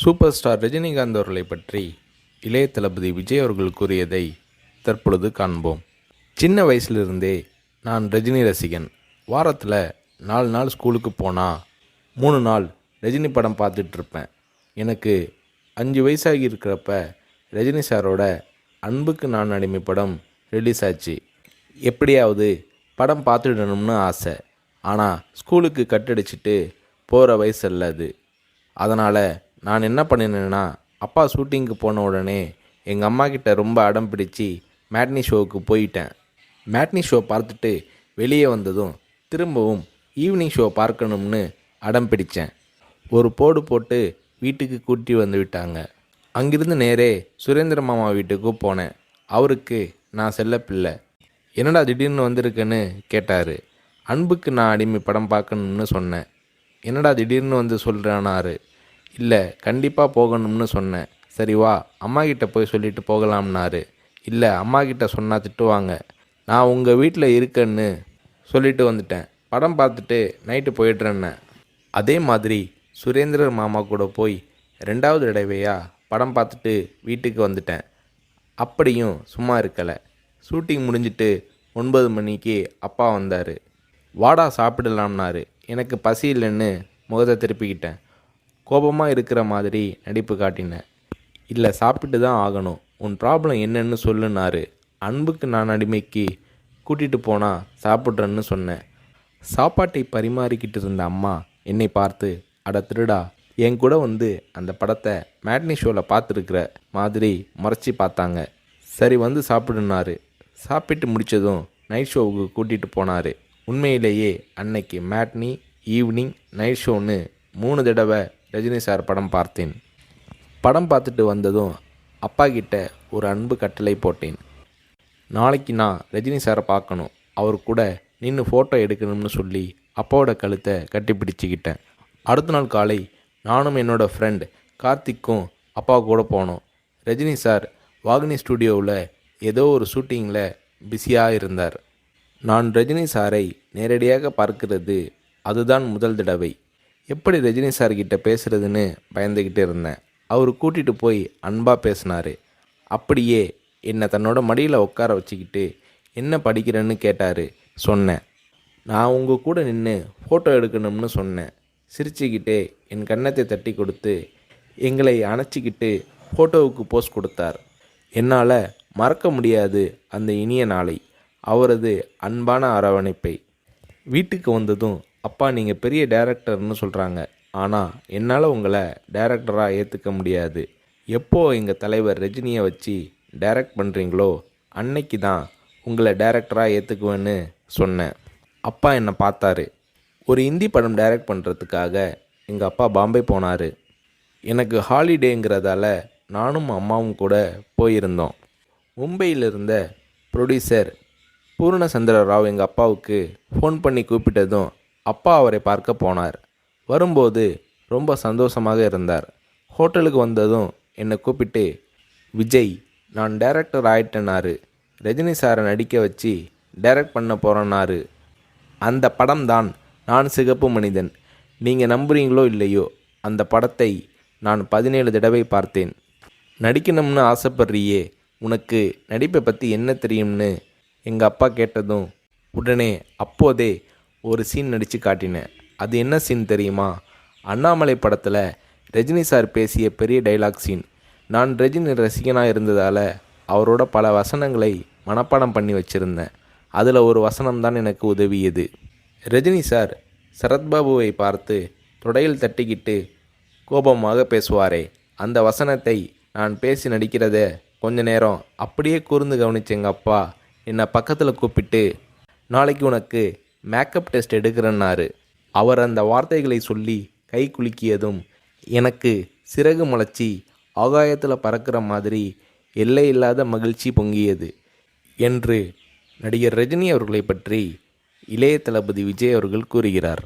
Super star Rajinikanth அவர்களை பற்றி இளைய தளபதி விஜய் அவர்கள் கூறியதை தற்பொழுது காண்போம். சின்ன வயசுலிருந்தே நான் ரஜினி ரசிகன். வாரத்தில் 4 நாள் ஸ்கூலுக்கு போனால் 3 நாள் ரஜினி படம் பார்த்துட்ருப்பேன். எனக்கு 5 வயசாகி இருக்கிறப்ப ரஜினி சாரோட அன்புக்கு நான் அடிமை படம் ரிலீஸ் ஆச்சு. எப்படியாவது படம் பார்த்துடணும்னு ஆசை. ஆனால் ஸ்கூலுக்கு கட்டடிச்சிட்டு போகிற வயசு அல்ல அது. அதனால் நான் என்ன பண்ணினேன்னா, அப்பா ஷூட்டிங்க்கு போன உடனே எங்கள் அம்மா கிட்ட ரொம்ப அடம் பிடிச்சி மேட்னி ஷோவுக்கு போயிட்டேன். மேட்னி ஷோ பார்த்துட்டு வெளியே வந்ததும் திரும்பவும் ஈவினிங் ஷோ பார்க்கணும்னு அடம் பிடித்தேன். ஒரு போடு போட்டு வீட்டுக்கு கூட்டி வந்து விட்டாங்க. அங்கிருந்து நேரே சுரேந்திர மாமா வீட்டுக்கு போனேன். அவருக்கு நான் செல்ல பிள்ளை. என்னடா திடீர்னு வந்திருக்கேன்னு கேட்டார். அன்புக்கு நான் அடிமை படம் பார்க்கணும்னு சொன்னேன். என்னடா திடீர்னு வந்து சொல்கிறானாரு. இல்லை, கண்டிப்பாக போகணும்னு சொன்னேன். சரி வா, அம்மா கிட்ட போய் சொல்லிட்டு போகலாம்னாரு. இல்லை, அம்மா கிட்ட சொன்னால் திட்டுவாங்க. நான் உங்கள் வீட்டில் இருக்கேன்னு சொல்லிட்டு வந்துட்டேன். படம் பார்த்துட்டு நைட்டு போயிடுறேன்னு. அதே மாதிரி சுரேந்திரர் மாமா கூட போய் 2வது தடவையாக படம் பார்த்துட்டு வீட்டுக்கு வந்துட்டேன். அப்படியும் சும்மா இருக்கலை. ஷூட்டிங் முடிஞ்சிட்டு 9 மணிக்கு அப்பா வந்தார். வாடா சாப்பிடலாம்னாரு. எனக்கு பசி இல்லைன்னு முகத்தை திருப்பிக்கிட்டேன். கோபமாக இருக்கிற மாதிரி நடிப்பு காட்டினேன். இல்லை, சாப்பிட்டு தான் ஆகணும். உன் ப்ராப்ளம் என்னன்னு சொல்லுனாரு. அன்புக்கு நான் அடிமைக்கு கூட்டிகிட்டு போனால் சாப்பிட்றேன்னு சொன்னேன். சாப்பாட்டை பரிமாறிக்கிட்டு இருந்த அம்மா என்னை பார்த்து, அட திருடா, என் கூட வந்து அந்த படத்தை மேட்னி ஷோவில் பார்த்துருக்குற மாதிரி முறைச்சி பார்த்தாங்க. சரி வந்து சாப்பிடுனாரு. சாப்பிட்டு முடித்ததும் நைட் ஷோவுக்கு கூட்டிகிட்டு போனார். உண்மையிலேயே அன்னைக்கு மேட்னி, ஈவினிங், நைட் ஷோன்னு 3 தடவை ரஜினி சார் படம் பார்த்தேன். படம் பார்த்துட்டு வந்ததும் அப்பா கிட்ட ஒரு அன்பு கட்டளை போட்டேன். நாளைக்கு நான் ரஜினி சாரை பார்க்கணும், அவர் கூட நின்று ஃபோட்டோ எடுக்கணும்னு சொல்லி அப்பாவோட கழுத்தை கட்டி பிடிச்சிக்கிட்டேன். அடுத்த நாள் காலை நானும் என்னோடய ஃப்ரெண்ட் கார்த்திக்கும் அப்பா கூட போனோம். ரஜினி சார் வாகினி ஸ்டுடியோவில் ஏதோ ஒரு ஷூட்டிங்கில் பிஸியாக இருந்தார். நான் ரஜினி சாரை நேரடியாக பார்க்கிறது அதுதான் முதல் தடவை. எப்படி ரஜினி சார்கிட்ட பேசுகிறதுன்னு பயந்துக்கிட்டு இருந்தேன். அவர் கூட்டிகிட்டு போய் அன்பாக பேசினார். அப்படியே என்னை தன்னோட மடியில் உட்கார வச்சுக்கிட்டு என்ன படிக்கிறேன்னு கேட்டார். சொன்னேன், நான் உங்கள் கூட நின்று ஃபோட்டோ எடுக்கணும்னு சொன்னேன். சிரிச்சுக்கிட்டே என் கன்னத்தை தட்டி கொடுத்து எங்களை அணைச்சிக்கிட்டு ஃபோட்டோவுக்கு போஸ் கொடுத்தார். என்னால் மறக்க முடியாது அந்த இனிய நாளை, அவரது அன்பான அரவணைப்பை. வீட்டுக்கு வந்ததும், அப்பா நீங்கள் பெரிய டைரக்டர்னு சொல்கிறாங்க, ஆனால் என்னால் உங்களை டைரக்டராக ஏற்றுக்க முடியாது. எப்போ எங்கள் தலைவர் ரஜினியை வச்சு டைரக்ட் பண்ணுறீங்களோ அன்னைக்கு தான் உங்களை டைரக்டராக ஏற்றுக்குவேன்னு சொன்னேன். அப்பா என்னை பார்த்தாரு. ஒரு ஹிந்தி படம் டைரக்ட் பண்ணுறதுக்காக எங்கள் அப்பா பாம்பே போனார். எனக்கு ஹாலிடேங்கிறதால நானும் அம்மாவும் கூட போயிருந்தோம். மும்பையில் இருந்த ப்ரொடியூசர் பூர்ணச்சந்திர ராவ் எங்கள் அப்பாவுக்கு ஃபோன் பண்ணி கூப்பிட்டதும் அப்பா அவரை பார்க்க போனார். வரும்போது ரொம்ப சந்தோஷமாக இருந்தார். ஹோட்டலுக்கு வந்ததும் என்னை கூப்பிட்டு, விஜய், நான் டைரக்டர் ஆயிட்டேனாரு. ரஜினி சாரை நடிக்க வச்சு டைரக்ட் பண்ண போகிறேன்னாரு. அந்த படம் தான் நான் சிகப்பு மனிதன். நீங்கள் நம்புறீங்களோ இல்லையோ, அந்த படத்தை நான் 17 தடவை பார்த்தேன். நடிக்கணும்னு ஆசைப்படுறியே, உனக்கு நடிப்பை பற்றி என்ன தெரியும்னு எங்கள் அப்பா கேட்டதும் உடனே அப்போதே ஒரு சீன் நடித்து காட்டினேன். அது என்ன சீன் தெரியுமா? அண்ணாமலை படத்தில் ரஜினி சார் பேசிய பெரிய டைலாக் சீன். நான் ரஜினி ரசிகனாக இருந்ததால் அவரோட பல வசனங்களை மனப்பாடம் பண்ணி வச்சுருந்தேன். அதில் ஒரு வசனம்தான் எனக்கு உதவியது. ரஜினி சார் சரத்பாபுவை பார்த்து தொடையில் தட்டிக்கிட்டு கோபமாக பேசுவாரே, அந்த வசனத்தை நான் பேசி நடிக்கிறத கொஞ்ச நேரம் அப்படியே கூர்ந்து கவனிச்ச எங்கள் அப்பா என்னை பக்கத்தில் கூப்பிட்டு, நாளைக்கு உனக்கு மேக்கப் டெஸ்ட் எடுக்கிறேன்னாரு. அவர் அந்த வார்த்தைகளை சொல்லி கை குலுக்கியதும் எனக்கு சிறகு முளைச்சி ஆகாயத்தில் பறக்கிற மாதிரி எல்லையில்லாத மகிழ்ச்சி பொங்கியது என்று நடிகர் ரஜினி அவர்களை பற்றி இளைய தளபதி விஜய் அவர்கள் கூறுகிறார்.